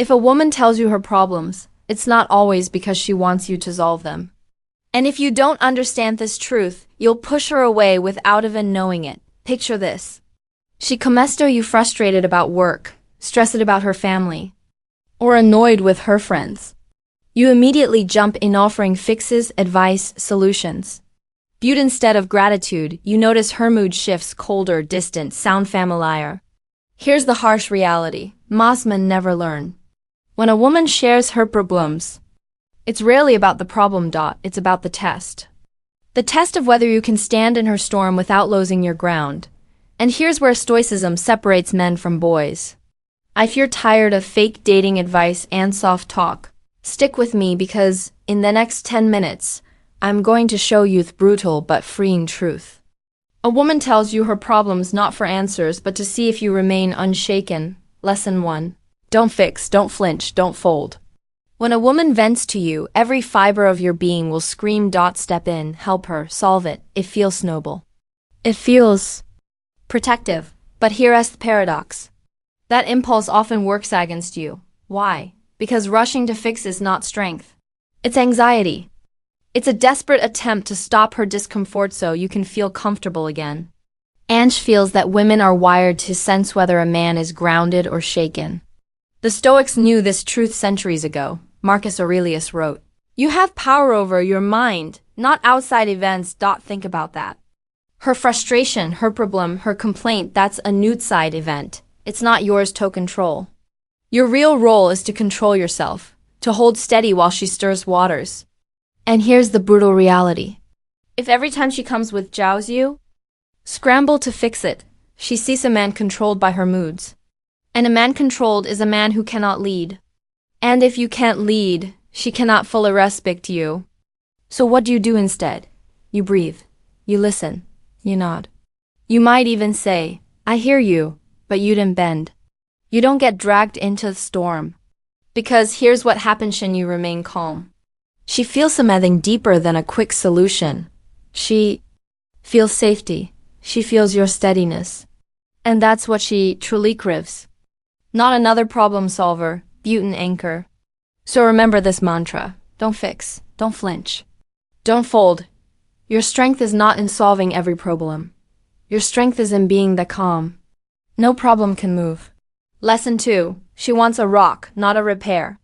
If a woman tells you her problems, it's not always because she wants you to solve them. And if you don't understand this truth, you'll push her away without even knowing it. Picture this. She comes to you frustrated about work, stressed about her family, or annoyed with her friends. You immediately jump in offering fixes, advice, solutions. Viewed instead of gratitude, you notice her mood shifts colder, distant, sound familiar. Here's the harsh reality. Most men never learn. When a woman shares her problems, it's rarely about the problem. It's about the test. The test of whether you can stand in her storm without losing your ground. And here's where Stoicism separates men from boys. If you're tired of fake dating advice and soft talk, stick with me because in the next 10 minutes, I'm going to show you the brutal but freeing truth. A woman tells you her problems not for answers but to see if you remain unshaken. Lesson 1. Don't fix, don't flinch, don't fold. When a woman vents to you, every fiber of your being will scream. Step in, help her, solve it. It feels noble. It feels protective. But here's the paradox. That impulse often works against you. Why? Because rushing to fix is not strength. It's anxiety. It's a desperate attempt to stop her discomfort so you can feel comfortable again. Ange feels that women are wired to sense whether a man is grounded or shaken. The Stoics knew this truth centuries ago. Marcus Aurelius wrote, "You have power over your mind, not outside events. Think about that. Her frustration, her problem, her complaint, that's a outside event. It's not yours to control. Your real role is to control yourself, to hold steady while she stirs waters." And here's the brutal reality. If every time she comes with jows you, scramble to fix it, she sees a man controlled by her moods. And a man controlled is a man who cannot lead. And if you can't lead, she cannot fully respect you. So what do you do instead? You breathe. You listen. You nod. You might even say, "I hear you," but you didn't bend. You don't get dragged into the storm. Because here's what happens when you remain calm. She feels something deeper than a quick solution. She feels safety. She feels your steadiness. And that's what she truly craves. Not another problem solver, but an anchor. So remember this mantra. Don't fix. Don't flinch. Don't fold. Your strength is not in solving every problem. Your strength is in being the calm. No problem can move. Lesson 2. She wants a rock, not a repair.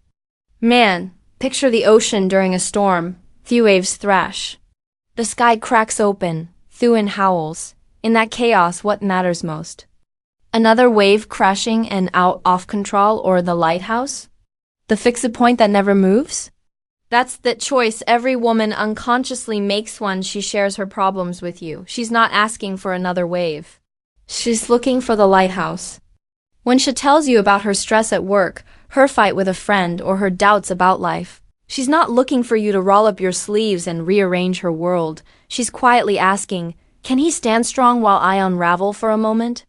Man, picture the ocean during a storm. The waves thrash. The sky cracks open. The wind howls. In that chaos, what matters most? Another wave crashing and out off control, or the lighthouse? The fixed point that never moves? That's the choice every woman unconsciously makes when she shares her problems with you. She's not asking for another wave. She's looking for the lighthouse. When she tells you about her stress at work, her fight with a friend, or her doubts about life, she's not looking for you to roll up your sleeves and rearrange her world. She's quietly asking, "Can he stand strong while I unravel for a moment?"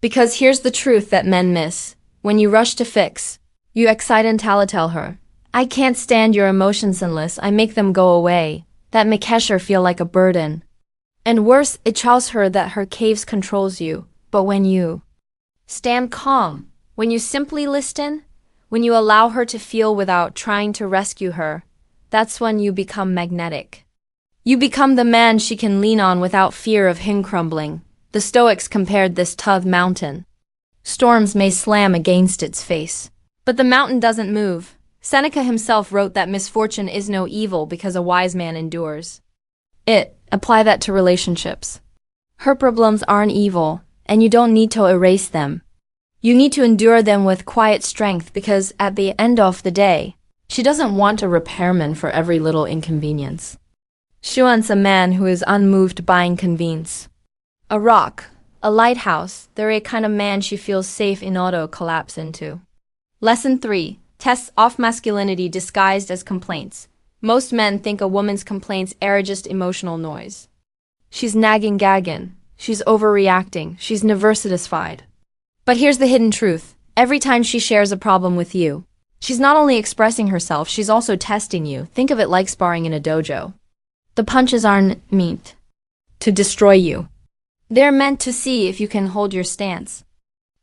Because here's the truth that men miss. When you rush to fix, you accidentally tell her, "I can't stand your emotions unless I make them go away." That makes her feel like a burden. And worse, it tells her that her caves controls you. But when you stand calm, when you simply listen, when you allow her to feel without trying to rescue her, that's when you become magnetic. You become the man she can lean on without fear of him crumbling. The Stoics compared this to a mountain. Storms may slam against its face, but the mountain doesn't move. Seneca himself wrote that misfortune is no evil because a wise man endures it. Apply that to relationships. Her problems aren't evil, and you don't need to erase them. You need to endure them with quiet strength because at the end of the day, she doesn't want a repairman for every little inconvenience. She wants a man who is unmoved by inconvenience. A rock, a lighthouse, they're a kind of man she feels safe in auto collapse into. Lesson 3. Tests off masculinity disguised as complaints. Most men think a woman's complaints are just emotional noise. She's nagging gagging. She's overreacting. She's never satisfied. But here's the hidden truth. Every time she shares a problem with you, she's not only expressing herself, she's also testing you. Think of it like sparring in a dojo. The punches aren't meant to destroy you. They're meant to see if you can hold your stance.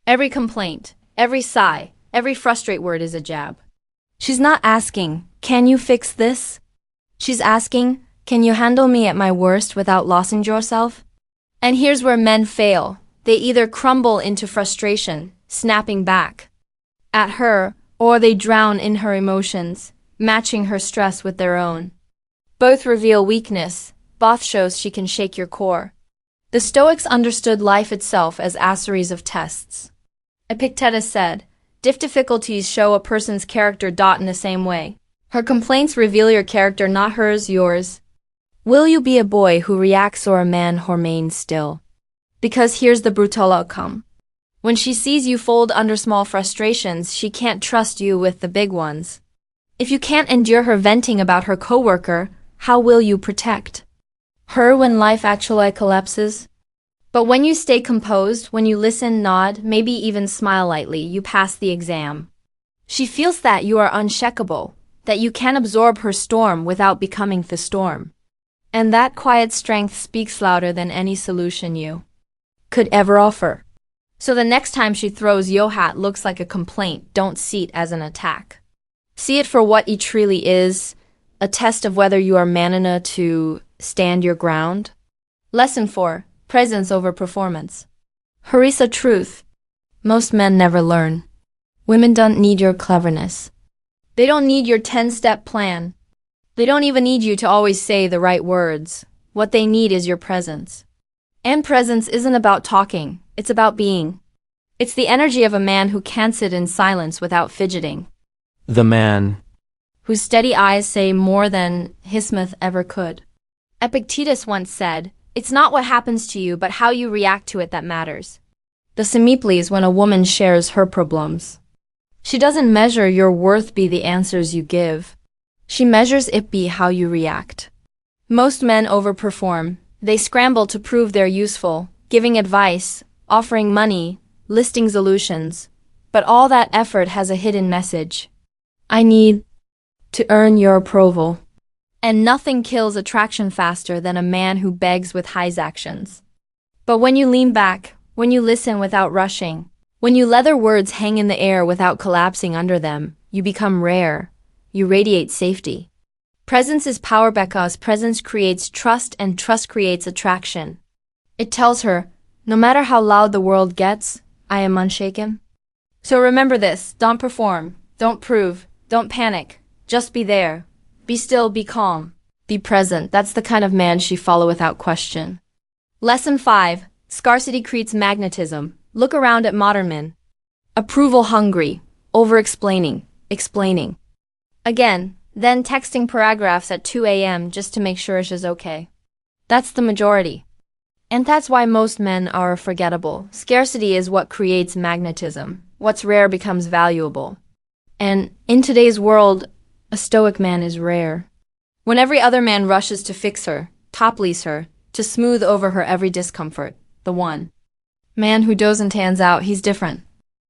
Every complaint, every sigh, Every frustrate word is a jab. She's not asking, can you fix this? She's asking, can you handle me at my worst without losing yourself? And here's where men fail. They either crumble into frustration, snapping back at her, or they drown in her emotions, matching her stress with their own. Both reveal weakness. Both shows she can shake your core. The Stoics understood life itself as a series of tests. Epictetus said, difficulties show a person's character in the same way. Her complaints reveal your character, not hers, yours. Will you be a boy who reacts or a man who remains still? Because here's the brutal outcome. When she sees you fold under small frustrations, she can't trust you with the big ones. If you can't endure her venting about her coworker, how will you protect her when life actually collapses? But when you stay composed, when you listen, nod, maybe even smile lightly, you pass the exam. She feels that you are unshakable, that you can absorb her storm without becoming the storm. And that quiet strength speaks louder than any solution you could ever offer. So the next time she throws your hat looks like a complaint, don't see it as an attack. See it for what it truly is, a test of whether you are man enough to stand your ground. Lesson 4. Presence over performance. Harissa truth. Most men never learn. Women don't need your cleverness. They don't need your 10-step plan. They don't even need you to always say the right words. What they need is your presence. And presence isn't about talking, it's about being. It's the energy of a man who can sit in silence without fidgeting. The man Whose steady eyes say more than his smith ever could. Epictetus once said, it's not what happens to you but how you react to it that matters. The Semiples when a woman shares her problems. She doesn't measure your worth by the answers you give. She measures it by how you react. Most men overperform. They scramble to prove they're useful, giving advice, offering money, listing solutions. But all that effort has a hidden message. I need to earn your approval. And nothing kills attraction faster than a man who begs with his actions. But when you lean back, when you listen without rushing, when you let their words hang in the air without collapsing under them, you become rare. You radiate safety. Presence is power because presence creates trust and trust creates attraction. It tells her, no matter how loud the world gets, I am unshaken. So remember this, don't perform, don't prove, don't panic, just be there. Be still, be calm, be present. That's the kind of man she follow without question. Lesson 5. Scarcity creates magnetism. Look around at modern men. Approval hungry, over-explaining, explaining. Again, then texting paragraphs at 2 a.m. just to make sure she's okay. That's the majority. And that's why most men are forgettable. Scarcity is what creates magnetism. What's rare becomes valuable. And in today's world, a stoic man is rare. When every other man rushes to fix her, top-lease her, to smooth over her every discomfort, the one man who doesn't hands out, he's different.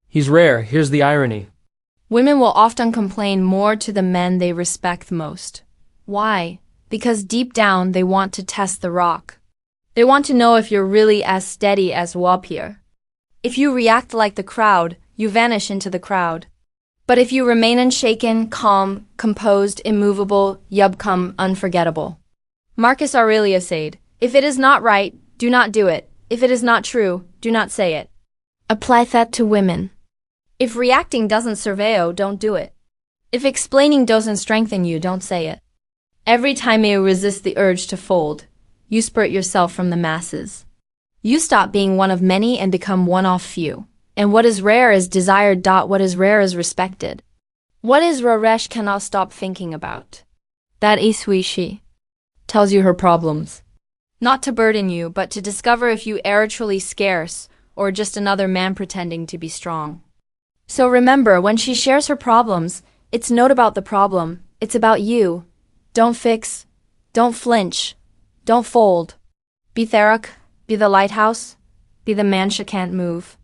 He's rare. Here's the irony. Women will often complain more to the men they respect most. Why? Because deep down they want to test the rock. They want to know if you're really as steady as Wapier. If you react like the crowd, you vanish into the crowd. But if you remain unshaken, calm, composed, immovable, you become unforgettable. Marcus Aurelius said, if it is not right, do not do it. If it is not true, do not say it. Apply that to women. If reacting doesn't serve you, don't do it. If explaining doesn't strengthen you, don't say it. Every time you resist the urge to fold, you spurt yourself from the masses. You stop being one of many and become one of few. And what is rare is desired. What is rare is respected. What is Raresh cannot stop thinking about. That Iswishi tells you her problems. Not to burden you, but to discover if you are truly scarce or just another man pretending to be strong. So remember, when she shares her problems, it's not about the problem, it's about you. Don't fix, don't flinch, don't fold. Be Therak, be the lighthouse, be the man she can't move.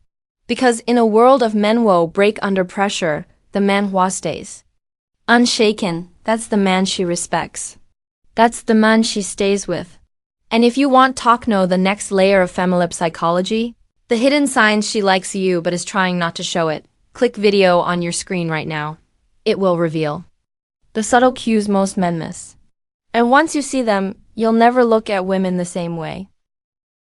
Because in a world of men woe break under pressure, the man who stays unshaken, that's the man she respects. That's the man she stays with. And if you want to know the next layer of female psychology, the hidden signs she likes you but is trying not to show it, Click video on your screen right now. It will reveal the subtle cues most men miss. And once you see them, you'll never look at women the same way.